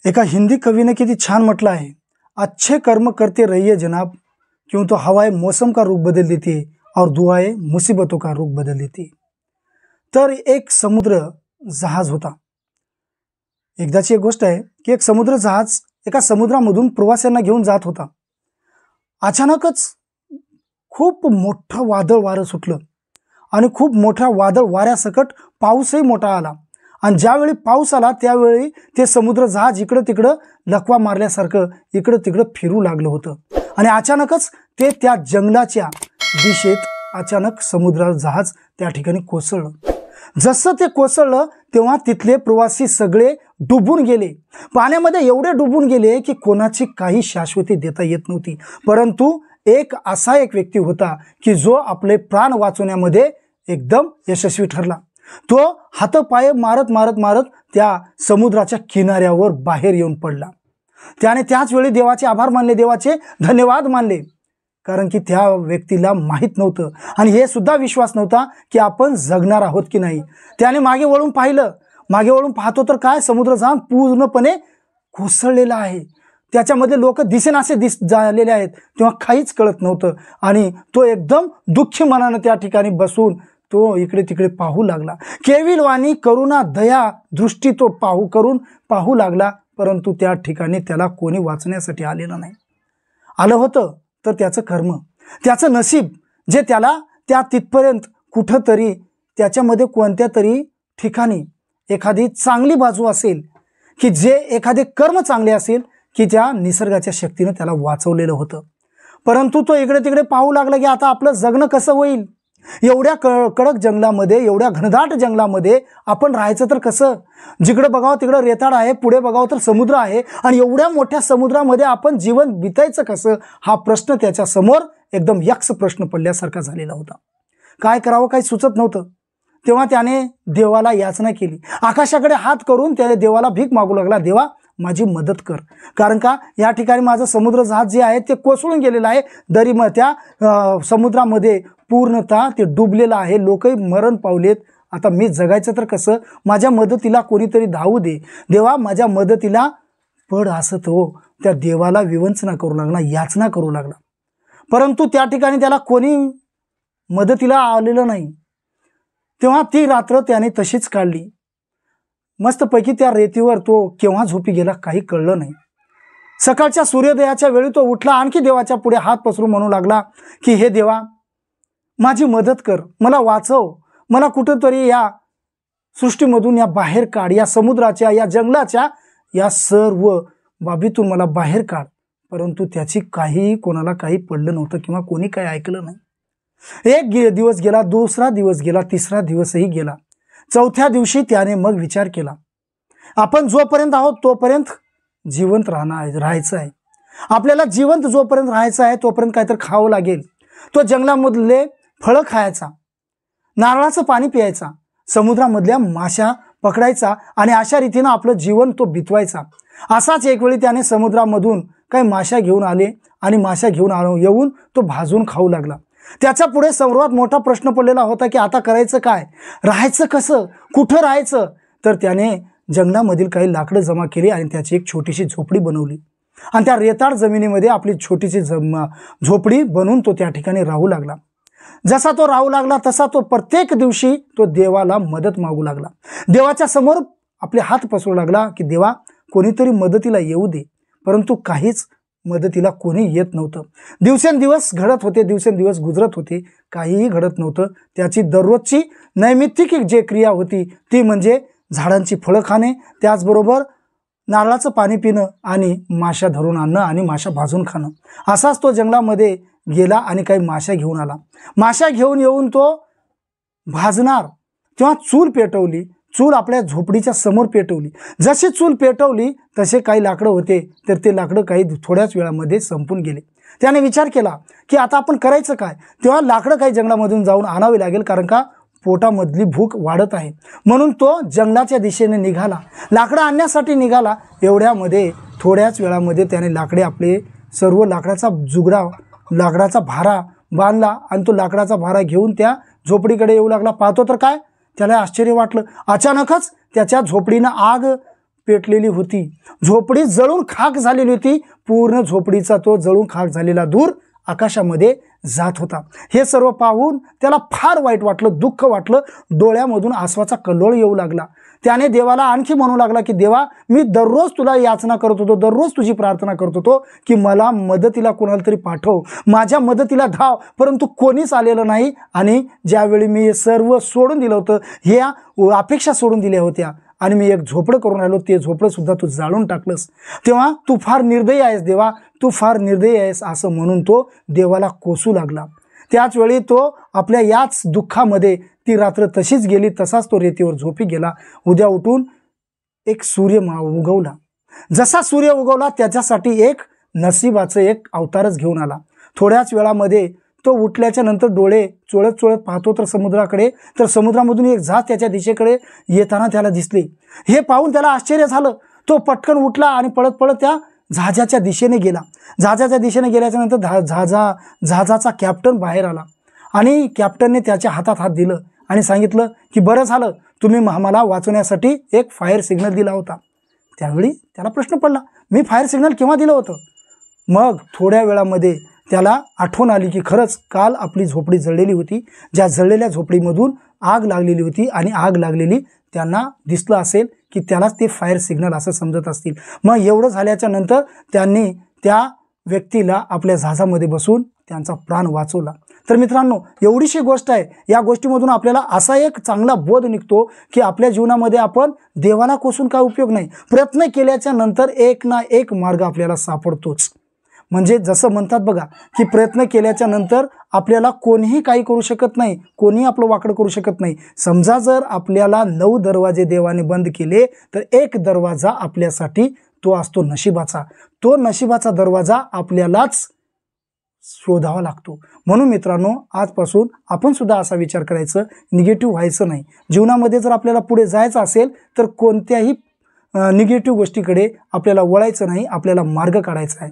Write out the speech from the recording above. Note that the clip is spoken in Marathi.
एका हिंदी कवीने किती छान म्हटलं आहे, अच्छे कर्म करते रहिए जनाब, क्यों तो हवाएं मौसम का रुख बदल देती है और दुआएं मुसीबतों का रुख बदल देती है। तर एक समुद्र जहाज होता। एकदाची एक गोष्ट आहे की एक समुद्र जहाज एका समुद्रामधून प्रवाशांना घेऊन जात होता। अचानकच खूप मोठं वादळ वारं सुटलं आणि खूप मोठ्या वादळ वाऱ्यासकट पाऊसही मोठा आला आणि ज्यावेळी पाऊस आला त्यावेळी ते समुद्र जहाज इकडं तिकडं लकवा मारल्यासारखं इकडं तिकडं फिरू लागलं होतं आणि अचानकच ते त्या जंगलाच्या दिशेत अचानक समुद्र जहाज त्या ठिकाणी कोसळलं। जसं ते कोसळलं तेव्हा तिथले प्रवासी सगळे डुबून गेले, पाण्यामध्ये एवढे डुबून गेले की कोणाची काही शाश्वती देता येत नव्हती। परंतु एक असा एक व्यक्ती होता की जो आपले प्राण वाचवण्यामध्ये एकदम यशस्वी ठरला। तो हातपाय मारत मारत मारत त्या समुद्राच्या किनाऱ्यावर बाहेर येऊन पडला। त्याने त्याच वेळी देवाचे आभार मानले, देवाचे धन्यवाद मानले, कारण की त्या व्यक्तीला माहित नव्हतं आणि हे सुद्धा विश्वास नव्हता की आपण जगणार आहोत की नाही। त्याने मागे वळून पाहिलं, मागे वळून पाहतो तर काय समुद्र जहाज पूर्णपणे कोसळलेला आहे। त्याच्यामध्ये लोक दिसेनासे झालेले आहेत, तेव्हा काहीच कळत नव्हतं आणि तो एकदम दुःखी मनाने त्या ठिकाणी बसून तो इकडे तिकडे पाहू लागला। केविलवाणी करुणा दया दृष्टी तो पाहू लागला, परंतु त्या ठिकाणी त्याला कोणी वाचण्यासाठी आलेलं नाही। आलं होतं तर त्याचं कर्म, त्याचं नशीब जे त्याला त्या तिथपर्यंत कुठंतरी त्याच्यामध्ये कोणत्या तरी ठिकाणी एखादी चांगली बाजू असेल की जे एखादे कर्म चांगले असेल की त्या निसर्गाच्या शक्तीने त्याला वाचवलेलं होतं। परंतु तो इकडे तिकडे पाहू लागला की आता आपलं जगणं कसं होईल, एवढ्या कडक जंगलामध्ये, एवढ्या घनदाट जंगलामध्ये आपण राहायचं तर कसं। जिकडे बघावं तिकडे रेताळ आहे, पुढे बघावं तर समुद्र आहे आणि एवढ्या मोठ्या समुद्रामध्ये आपण जीवन बितायचं कसं, हा प्रश्न त्याच्या समोर एकदम यक्ष प्रश्न पडल्यासारखा झालेला होता। काय करावं काही सुचत नव्हतं। तेव्हा त्याने देवाला याचना केली, आकाशाकडे हात करून त्याने देवाला भीक मागू लागला, देवा माझी मदत कर, कारण का या ठिकाणी माझं समुद्र जहाज जे आहे ते कोसळून गेलेलं आहे, दरी त्या समुद्रामध्ये पूर्णतः ते डुबलेलं आहे, लोकही मरण पावलेत, आता मी जगायचं तर कसं, माझ्या मदतीला कोणीतरी धावू दे, देवा माझ्या मदतीला पड असं तो त्या देवाला विवंचना करू लागला, याचना करू लागला। परंतु त्या ठिकाणी त्याला कोणी मदतीला आलेलं नाही। तेव्हा ती रात्र त्याने तशीच काढली, मस्तपैकी त्या रेतीवर तो केव्हा झोपी गेला काही कळलं नाही। सकाळच्या सूर्योदयाच्या वेळी तो उठला, आणखी देवाच्या पुढे हात पसरून म्हणू लागला की हे देवा माझी मदत कर, मला वाचव, मला कुठेतरी या सृष्टीमधून या बाहेर काढ, या समुद्राच्या या जंगलाच्या या सर्व बाबीतून मला बाहेर काढ। परंतु त्याची काही कोणाला काही पडलं नव्हतं किंवा कोणी काही ऐकलं नाही। एक दिवस गेला, दुसरा दिवस गेला, तिसरा दिवसही गेला। चौथ्या दिवशी त्याने मग विचार केला, आपण जोपर्यंत आहोत तोपर्यंत जिवंत राहायचं आहे, आपल्याला जिवंत जोपर्यंत राहायचं आहे तोपर्यंत काहीतरी खावं लागेल। तो जंगलामधले फळं खायचा, नारळाचं पाणी प्यायचा, समुद्रामधल्या माशा पकडायचा आणि अशा रीतीनं आपलं जीवन तो बितवायचा। असाच एक वेळी त्याने समुद्रामधून काही माशा घेऊन आले आणि माशा घेऊन येऊन तो भाजून खाऊ लागला। त्याच्या पुढे सर्वात मोठा प्रश्न पडलेला होता की आता करायचं काय, राहायचं कसं, कुठं राहायचं। तर त्याने जंगलामधील काही लाकडं जमा केली आणि त्याची एक छोटीशी झोपडी बनवली आणि त्या रेताळ जमिनीमध्ये आपली छोटीशी झोपडी बनवून तो त्या ठिकाणी राहू लागला। जसा तो राहू लागला तसा तो प्रत्येक दिवशी तो देवाला मदत मागू लागला, देवाच्या समोर आपले हात पसरू लागला की देवा कोणीतरी मदतीला येऊ दे। परंतु काहीच मदतीला कोणी येत नव्हतं। दिवसेंदिवस घडत होते, दिवसेंदिवस गुजरत होते, काहीही घडत नव्हतं। त्याची दररोजची नैमित्तिक जे क्रिया होती ती म्हणजे झाडांची फळं खाणे, त्याचबरोबर नारळाचं पाणी पिणं आणि माशा धरून आणणं आणि माशा भाजून खाणं। असाच तो जंगलामध्ये गेला आणि काही माशा घेऊन आला। माशा घेऊन येऊन तो भाजणार तेव्हा चूल पेटवली, चूल आपल्या झोपडीच्या समोर पेटवली। जशी चूल पेटवली तसे काही लाकडं होते, तर ते लाकडं काही थोड्याच वेळामध्ये संपून गेले। त्याने विचार केला की आता आपण करायचं काय, तेव्हा लाकडं काही जंगलामधून जाऊन आणावे लागेल, कारण का पोटामधली भूक वाढत आहे। म्हणून तो जंगलाच्या दिशेने निघाला, लाकडं आणण्यासाठी निघाला। एवढ्यामध्ये थोड्याच वेळामध्ये त्याने लाकडे आपले सर्व लाकडाचा जुगडा, लाकडाचा भारा बांधला आणि तो लाकडाचा भारा घेऊन त्या झोपडीकडे येऊ लागला। पाहतो तर काय त्याला आश्चर्य वाटलं, अचानकच त्याच्या झोपडीनं आग पेटलेली होती, झोपडी जळून खाक झालेली होती, पूर्ण झोपडीचा तो जळून खाक झालेला धूर आकाशामध्ये जात होता। हे सर्व पाहून त्याला फार वाईट वाटलं, दुःख वाटलं, डोळ्यामधून आसवाचा कल्लोळ येऊ लागला। त्याने देवाला आणखी म्हणू लागला की देवा, मी दररोज तुला याचना करत होतो, दररोज तुझी प्रार्थना करत होतो की मला मदतीला कोणाला तरी पाठव, माझ्या मदतीला धाव, परंतु कोणीच आलेलं नाही। आणि ज्यावेळी मी हे सर्व सोडून दिलं होतं, ह्या अपेक्षा सोडून दिल्या होत्या आणि मी एक झोपडं करून आलो, ते झोपडं सुद्धा तू जाळून टाकलंस, तेव्हा तू फार निर्दयी आहेस देवा, तू फार निर्दयी आहेस, असं म्हणून तो देवाला कोसू लागला। त्याच वेळी तो आपल्या याच दुःखामध्ये ती रात्र तशीच गेली, तसाच तो रेतीवर झोपी गेला। उद्या उठून एक सूर्य उगवला। जसा सूर्य उगवला त्याच्यासाठी एक नशिबाचं एक अवतारच घेऊन आला। थोड्याच वेळामध्ये तो उठल्याच्या नंतर डोळे चोळत चोळत पाहतो तर समुद्राकडे, तर समुद्रामधून एक जहाज त्याच्या दिशेकडे येताना त्याला दिसले। हे पाहून त्याला आश्चर्य झालं। तो पटकन उठला आणि पळत पळत त्या जहाजाच्या दिशेने गेला। जहाजाच्या दिशेने गेल्याच्या नंतर जहाजाचा कॅप्टन बाहेर आला आणि कॅप्टनने त्याच्या हातात हात दिलं आणि सांगितलं की बरं झालं, तुम्ही आम्हाला वाचवण्यासाठी एक फायर सिग्नल दिला होता। त्यावेळी त्याला प्रश्न पडला, मी फायर सिग्नल केव्हा दिलं होतं? मग थोड्या वेळामध्ये त्याला आठवण आली की खरंच काल आपली झोपडी जळलेली होती, ज्या जळलेल्या झोपडीमधून आग लागलेली होती आणि आग लागलेली त्यांना दिसलं असेल की त्यालाच ते फायर सिग्नल असं समजत असतील। मग एवढं झाल्याच्या नंतर त्यांनी त्या व्यक्तीला आपल्या जहाजामध्ये बसून त्यांचा प्राण वाचवला। तर मित्रांनो, एवढीशी गोष्ट आहे, या गोष्टीमधून आपल्याला असा एक चांगला बोध निघतो की आपल्या जीवनामध्ये आपण देवाला कोसून काय उपयोग नाही, प्रयत्न केल्याच्या नंतर एक ना एक मार्ग आपल्याला सापडतोच। म्हणजे जसं म्हणतात बघा की प्रयत्न केल्याच्या नंतर आपल्याला कोणीही काही करू शकत नाही, कोणीही आपलं वाकडं करू शकत नाही। समजा जर आपल्याला 9 दरवाजे देवाने बंद केले तर एक दरवाजा आपल्यासाठी तो असतो नशिबाचा, तो नशिबाचा दरवाजा आपल्यालाच शोधावा लागतो। म्हणून मित्रांनो, आजपासून आपण सुद्धा असा विचार करायचं, निगेटिव्ह व्हायचं नाही। जीवनामध्ये जर आपल्याला पुढे जायचं असेल तर कोणत्याही निगेटिव्ह गोष्टीकडे आपल्याला वळायचं नाही, आपल्याला मार्ग काढायचा आहे।